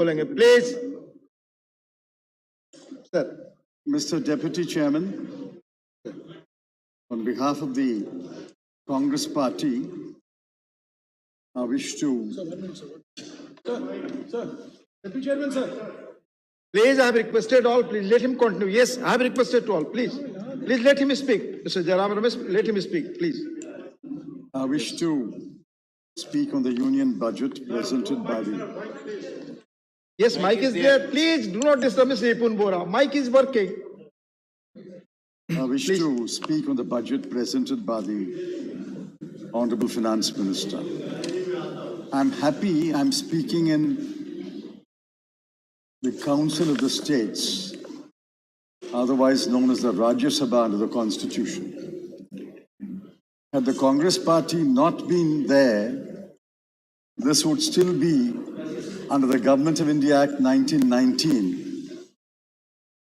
बोलेंगे please sir. Mr. Deputy Chairman, on behalf of the Congress Party, I wish to... Sir, Deputy Chairman, sir. Please, I have requested all, please let him continue. Yes, I have requested to all, please. Please let him speak. Mr. Chidambaram, let him speak, please. I wish to speak on the union budget presented by the... Yes, mic is there. Please do not disturb Mr. Ipun Bora. Mic is working. I wish to speak on the budget presented by the Honorable Finance Minister. I'm happy I'm speaking in the Council of the States, otherwise known as the Rajya Sabah under the Constitution. Had the Congress Party not been there, this would still be under the Government of India Act 1919,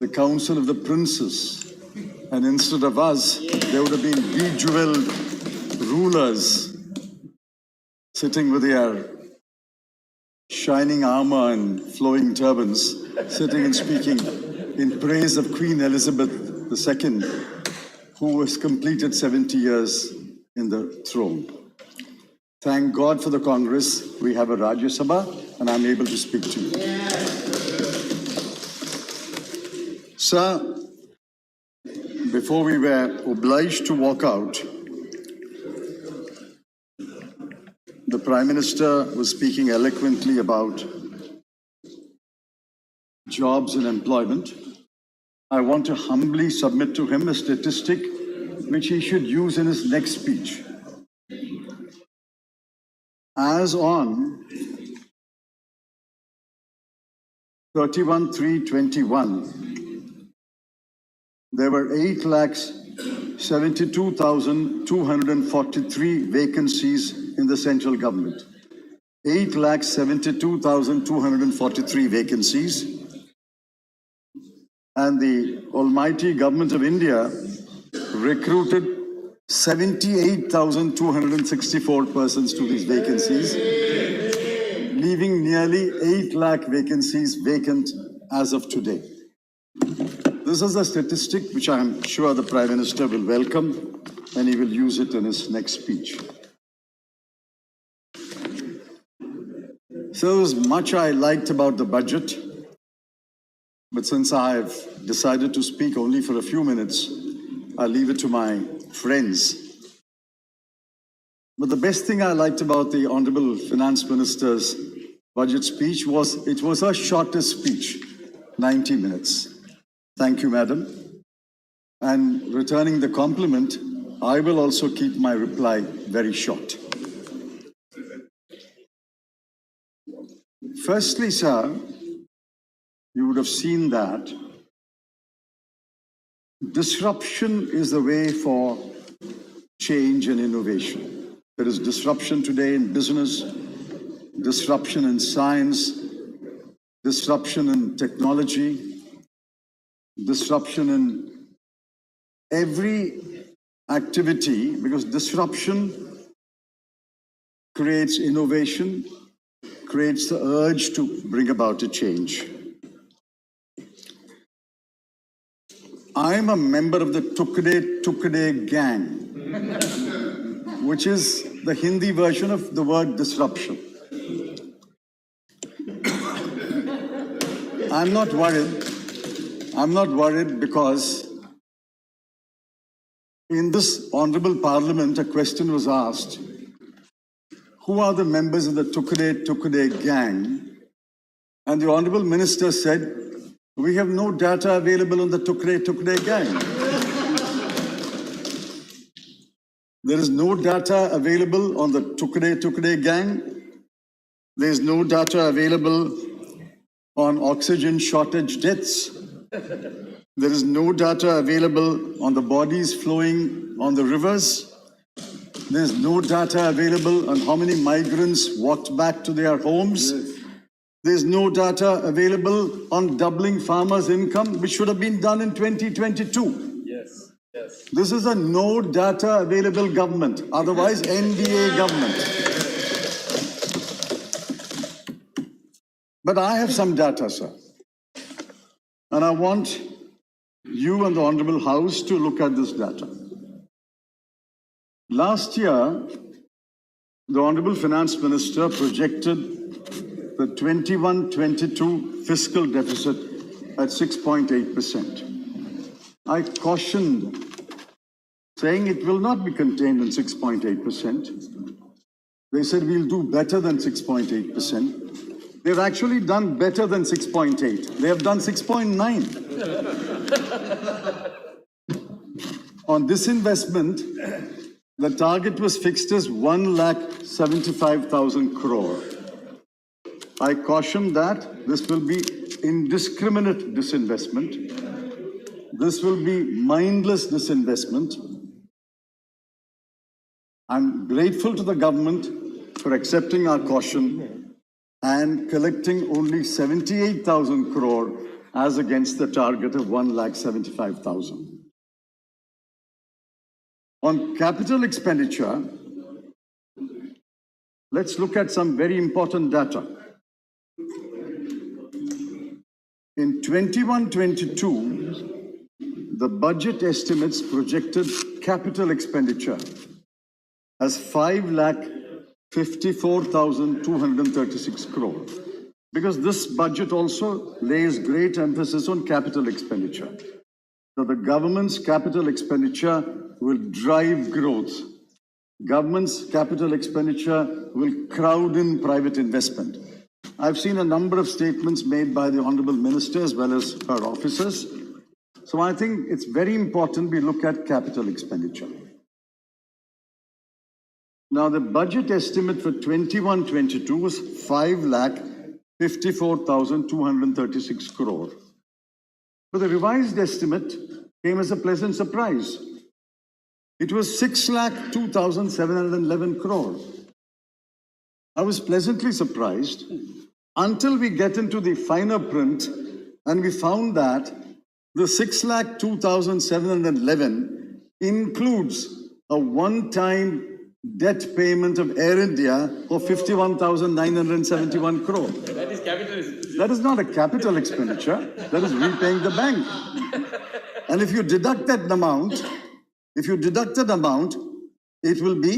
the Council of the Princes, and instead of us, there would have been bejeweled rulers sitting with their shining armor and flowing turbans, sitting and speaking in praise of Queen Elizabeth II, who has completed 70 years in the throne. Thank God for the Congress. We have a Rajya Sabah, and I'm able to speak to you. Sir, before we were obliged to walk out, the Prime Minister was speaking eloquently about jobs and employment. I want to humbly submit to him a statistic which he should use in his next speech. As on 31/3/21, there were 8,72,243 vacancies in the central government. 8,72,243 vacancies. And the almighty government of India recruited 78,264 persons to these vacancies, leaving nearly 8 lakh vacancies vacant as of today. This is a statistic which I am sure the Prime Minister will welcome, and he will use it in his next speech. So there was much I liked about the budget, but since I have decided to speak only for a few minutes, I'll leave it to my friends. But the best thing I liked about the Honorable Finance Minister's budget speech was it was her shortest speech, 90 minutes. Thank you, Madam. And returning the compliment, I will also keep my reply very short. Firstly, sir, you would have seen that disruption is the way for change and innovation. There is disruption today in business, disruption in science, disruption in technology, disruption in every activity, because disruption creates innovation, creates the urge to bring about a change. I'm a member of the Tukde gang, which is the Hindi version of the word disruption. I'm not worried. I'm not worried because in this honorable parliament, a question was asked, who are the members of the Tukde gang? And the honorable minister said, we have no data available on the Tukde gang. There is no data available on the Tukde gang. There is no data available on oxygen shortage deaths. There is no data available on the bodies flowing on the rivers. There is no data available on how many migrants walked back to their homes. Yes. There is no data available on doubling farmers' income, which should have been done in 2022. Yes, yes. This is a no data available government, otherwise NDA government. But I have some data, sir. And I want you and the Honorable House to look at this data. Last year, the Honorable Finance Minister projected the 21-22 fiscal deficit at 6.8%. I cautioned, saying it will not be contained in 6.8%. They said we'll do better than 6.8%. They've actually done better than 6.8. They have done 6.9. On this investment, the target was fixed as 1,75,000 crore. I caution that this will be indiscriminate disinvestment. This will be mindless disinvestment. I'm grateful to the government for accepting our caution and collecting only 78,000 crore as against the target of 1,75,000. On capital expenditure, let's look at some very important data. In 21-22, the budget estimates projected capital expenditure as 5,54,236 crore. Because this budget also lays great emphasis on capital expenditure. So the government's capital expenditure will drive growth. Government's capital expenditure will crowd in private investment. I've seen a number of statements made by the Honorable Minister as well as her officers. So I think it's very important we look at capital expenditure. Now, the budget estimate for 21-22 was 5,54,236 crore. But the revised estimate came as a pleasant surprise. It was 6,02,711 crore. I was pleasantly surprised until we get into the finer print and we found that the 6,02,711 includes a one-time debt payment of Air India of 51,971 crore. That is capitalism. That is not a capital expenditure. That is repaying the bank. And if you deduct that amount, it will be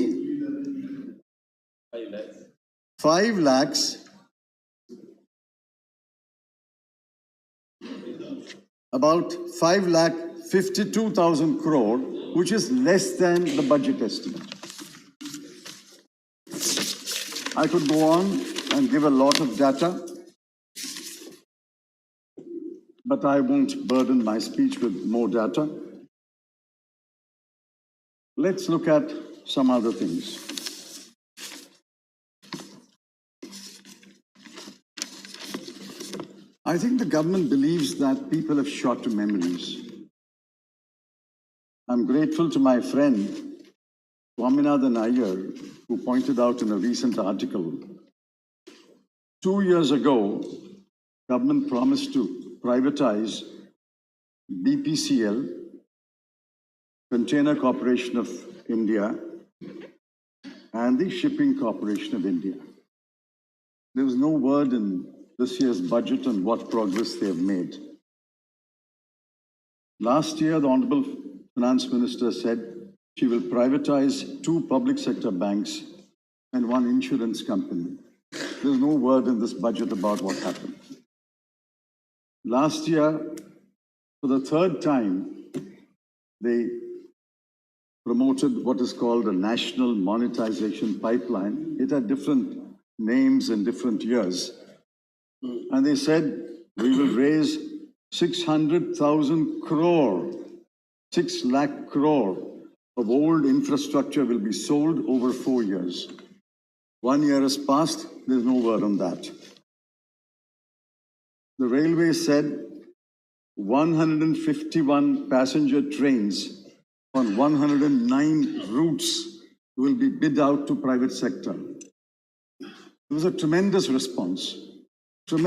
5 lakhs. About 5,52,000 crore, which is less than the budget estimate. I could go on and give a lot of data, but I won't burden my speech with more data. Let's look at some other things. I think the government believes that people have short memories. I'm grateful to my friend, Swaminathan Iyer, who pointed out in a recent article, 2 years ago, government promised to privatize BPCL, Container Corporation of India, and the Shipping Corporation of India. There was no word in this year's budget on what progress they have made. Last year, the Honorable Finance Minister said she will privatize 2 public sector banks and 1 insurance company. There's no word in this budget about what happened. Last year, for the 3rd time, they promoted what is called a national monetization pipeline. It had different names in different years. And they said, we will raise 600,000 crore, 6 lakh crore of old infrastructure will be sold over 4 years. 1 year has passed, there's no word on that. The railway said 151 passenger trains on 109 routes will be bid out to private sector. There was a tremendous response to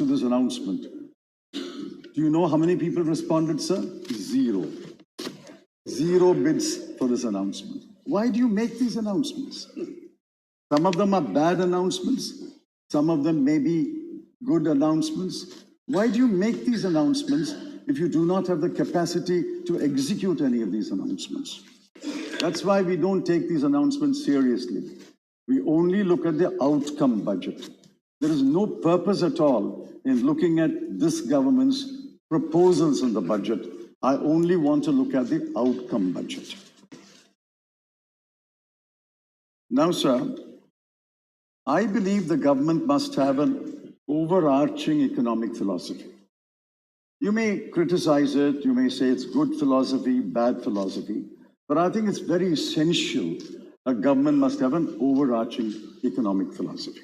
this announcement. Do you know how many people responded, sir? 0. 0 bids for this announcement. Why do you make these announcements? Some of them are bad announcements. Some of them may be good announcements. Why do you make these announcements if you do not have the capacity to execute any of these announcements? That's why we don't take these announcements seriously. We only look at the outcome budget. There is no purpose at all in looking at this government's proposals in the budget. I only want to look at the outcome budget. Now, sir, I believe the government must have an overarching economic philosophy. You may criticize it, you may say it's good philosophy, bad philosophy, but I think it's very essential a government must have an overarching economic philosophy.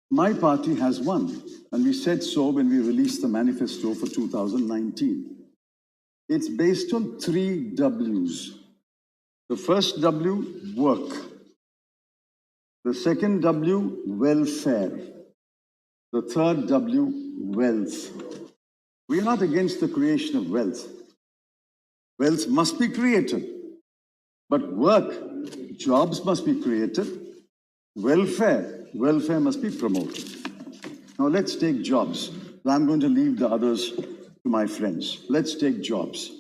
My party has one, and we said so when we released the manifesto for 2019. It's based on 3 W's. The first W, work. The second W, welfare. The third W, wealth. We are not against the creation of wealth. Wealth must be created. But work, jobs must be created. Welfare must be promoted. Now let's take jobs. I'm going to leave the others to my friends. Let's take jobs.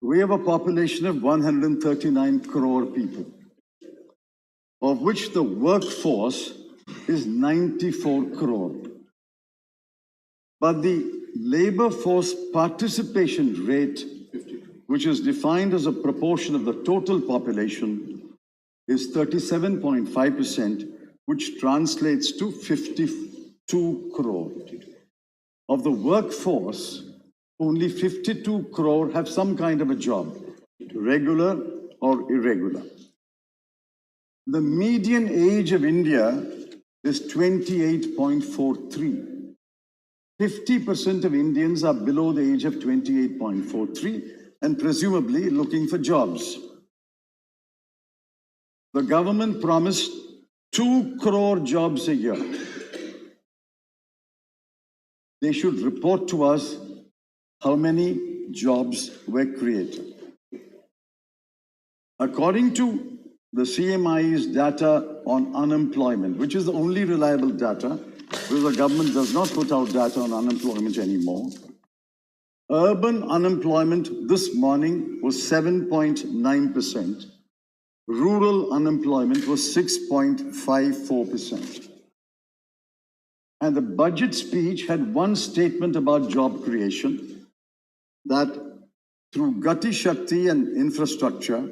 We have a population of 139 crore people, of which the workforce is 94 crore. But the labor force participation rate, which is defined as a proportion of the total population, is 37.5%, which translates to 52 crore. Of the workforce, only 52 crore have some kind of a job, regular or irregular. The median age of India is 28.43. 50% of Indians are below the age of 28.43 and presumably looking for jobs. The government promised 2 crore jobs a year. They should report to us how many jobs were created. According to the CMI's data on unemployment, which is the only reliable data, because the government does not put out data on unemployment anymore, urban unemployment this morning was 7.9%. Rural unemployment was 6.54%. And the budget speech had one statement about job creation, that through Gati Shakti and infrastructure,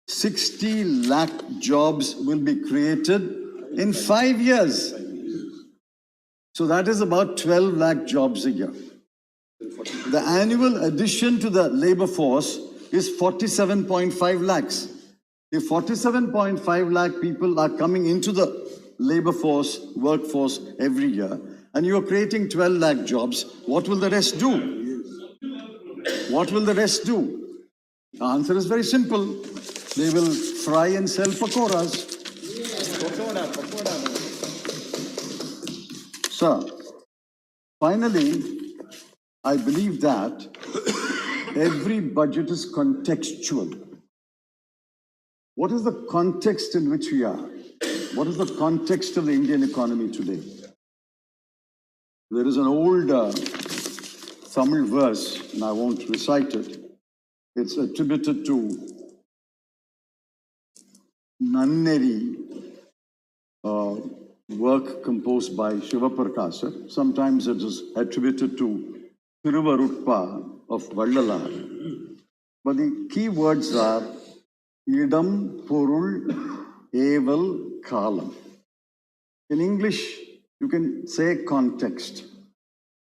60 lakh jobs will be created in 5 years. So that is about 12 lakh jobs a year. The annual addition to the labor force is 47.5 lakhs. If 47.5 lakh people are coming into the labor force, workforce every year, and you are creating 12 lakh jobs, what will the rest do? What will the rest do? The answer is very simple. They will fry and sell pakoras. Sir, finally, I believe that every budget is contextual. What is the context in which we are? What is the context of the Indian economy today? There is an old Tamil verse, and I won't recite it. It's attributed to Nanneri, work composed by Shivaprakash. Sometimes it is attributed to Thiruvarutpa of Vallalar. But the key words are Idam, Porul, Eval, Kalam. In English, you can say context.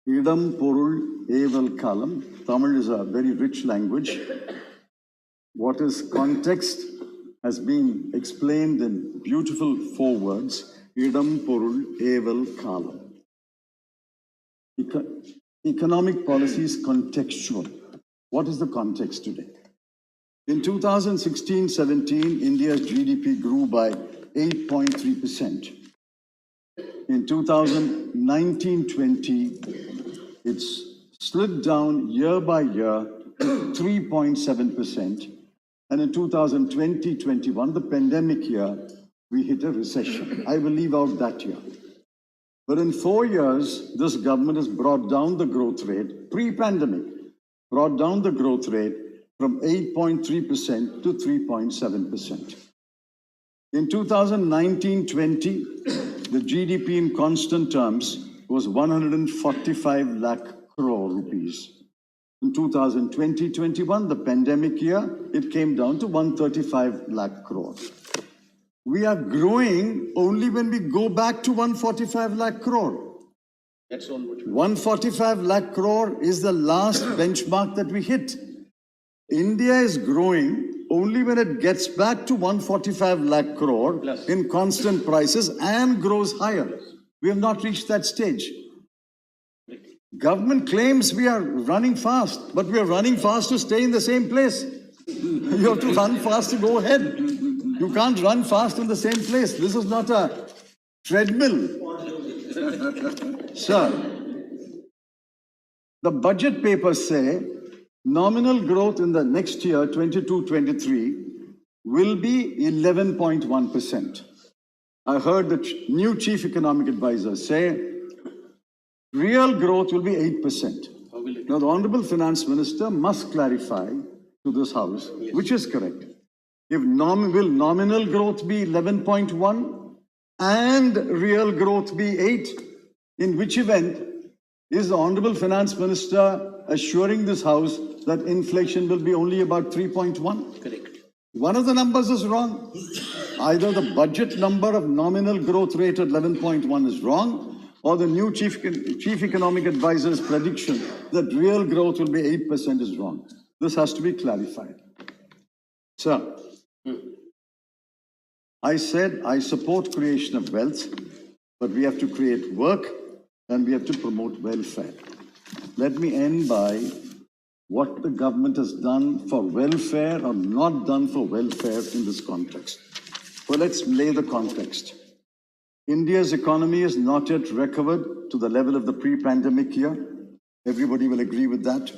Idam, Porul, Eval, Kalam. Tamil is a very rich language. What is context has been explained in beautiful 4 words. Idam, Porul, Eval, Kalam. Economic policy is contextual. What is the context today? In 2016-17, India's GDP grew by 8.3%. In 2019-20, it's slid down year by year to 3.7%. And in 2020-21, the pandemic year, we hit a recession. I will leave out that year. But in 4 years, this government has brought down the growth rate, pre-pandemic, brought down the growth rate from 8.3% to 3.7%. In 2019-20, the GDP in constant terms was 145 lakh crore rupees. In 2020-21, the pandemic year, it came down to 135 lakh crore. We are growing only when we go back to 145 lakh crore. That's on what 145 lakh crore is the last benchmark that we hit. India is growing only when it gets back to 145 lakh crore in constant prices and grows higher. We have not reached that stage. Government claims we are running fast, but we are running fast to stay in the same place. You have to run fast to go ahead. You can't run fast in the same place. This is not a treadmill. Sir, the budget papers say nominal growth in the next year, 22-23, will be 11.1%. I heard the new chief economic advisor say real growth will be 8%. Now, the Honorable Finance Minister must clarify to this House, which is correct. If will nominal growth be 11.1 and real growth be 8? In which event is the Honorable Finance Minister assuring this House that inflation will be only about 3.1? Correct. One of the numbers is wrong. Either the budget number of nominal growth rate at 11.1 is wrong, or the new chief economic advisor's prediction that real growth will be 8% is wrong. This has to be clarified. Sir, I said I support creation of wealth, but we have to create work and we have to promote welfare. Let me end by what the government has done for welfare or not done for welfare in this context. Well, let's lay the context. India's economy is not yet recovered to the level of the pre-pandemic year. Everybody will agree with that.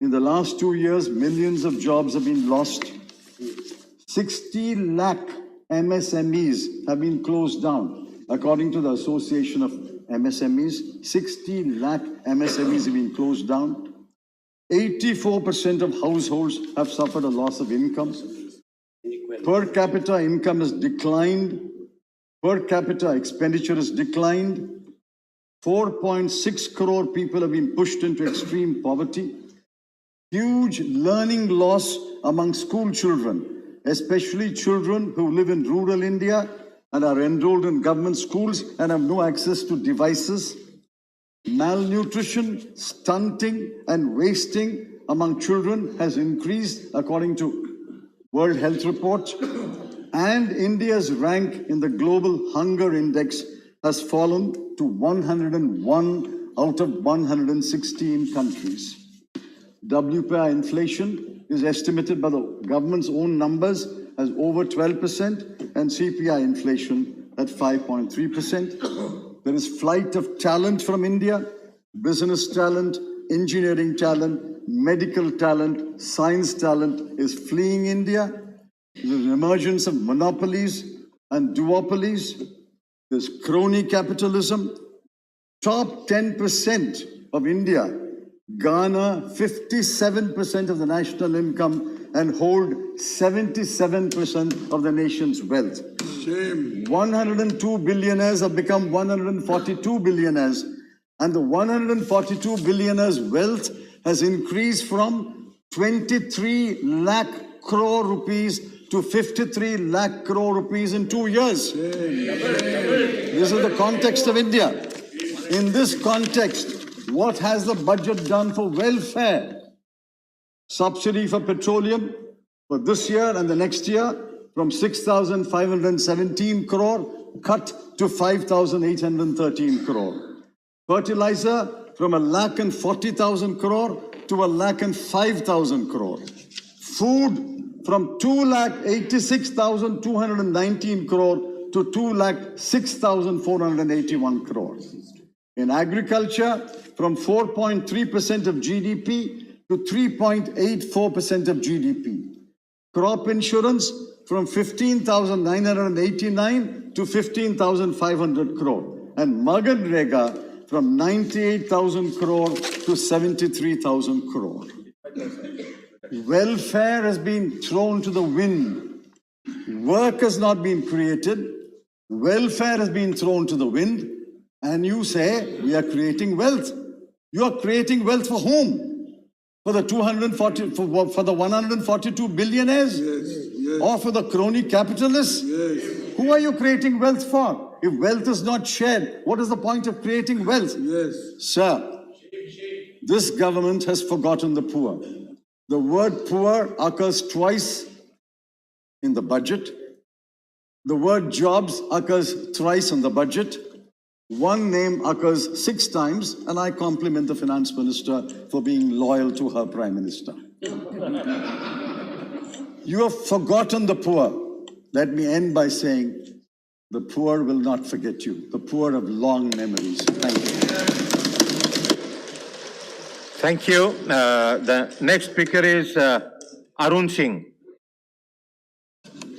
In the last 2 years, millions of jobs have been lost. 60 lakh MSMEs have been closed down. According to the Association of MSMEs, 60 lakh MSMEs have been closed down. 84% of households have suffered a loss of income. Per capita income has declined. Per capita expenditure has declined. 4.6 crore people have been pushed into extreme poverty. Huge learning loss among school children, especially children who live in rural India and are enrolled in government schools and have no access to devices. Malnutrition, stunting, and wasting among children has increased according to World Health Report. And India's rank in the Global Hunger Index has fallen to 101 out of 116 countries. WPI inflation is estimated by the government's own numbers as over 12% and CPI inflation at 5.3%. There is flight of talent from India, business talent, engineering talent, medical talent, science talent is fleeing India. There's an emergence of monopolies and duopolies. There's crony capitalism. Top 10% of India garner 57% of the national income and hold 77% of the nation's wealth. Shame. 102 billionaires have become 142 billionaires, and the 142 billionaires' wealth has increased from 23 lakh crore rupees to 53 lakh crore rupees in 2 years. This is the context of India. In this context, what has the budget done for welfare? Subsidy for petroleum for this year and the next year from 6,517 crore cut to 5,813 crore. Fertilizer from 1,40,000 crore to 1,05,000 crore. Food from 2,86,219 crore to 2,06,481 crore. In agriculture, from 4.3% of GDP to 3.84% of GDP. Crop insurance from 15,989 to 15,500 crore. and Maganrega from 98,000 crore to 73,000 crore. Welfare has been thrown to the wind. Work has not been created. Welfare has been thrown to the wind. And you say we are creating wealth. You are creating wealth for whom? For the 142 billionaires? Yes. Or for the crony capitalists? Yes. Who are you creating wealth for? If wealth is not shared, what is the point of creating wealth? Yes. Sir, this government has forgotten the poor. The word poor occurs twice in the budget. The word jobs occurs thrice in the budget. One name occurs 6 times, and I compliment the finance minister for being loyal to her prime minister. You have forgotten the poor. Let me end by saying, the poor will not forget you. The poor have long memories. Thank you. Thank you. The next speaker is Arun Singh.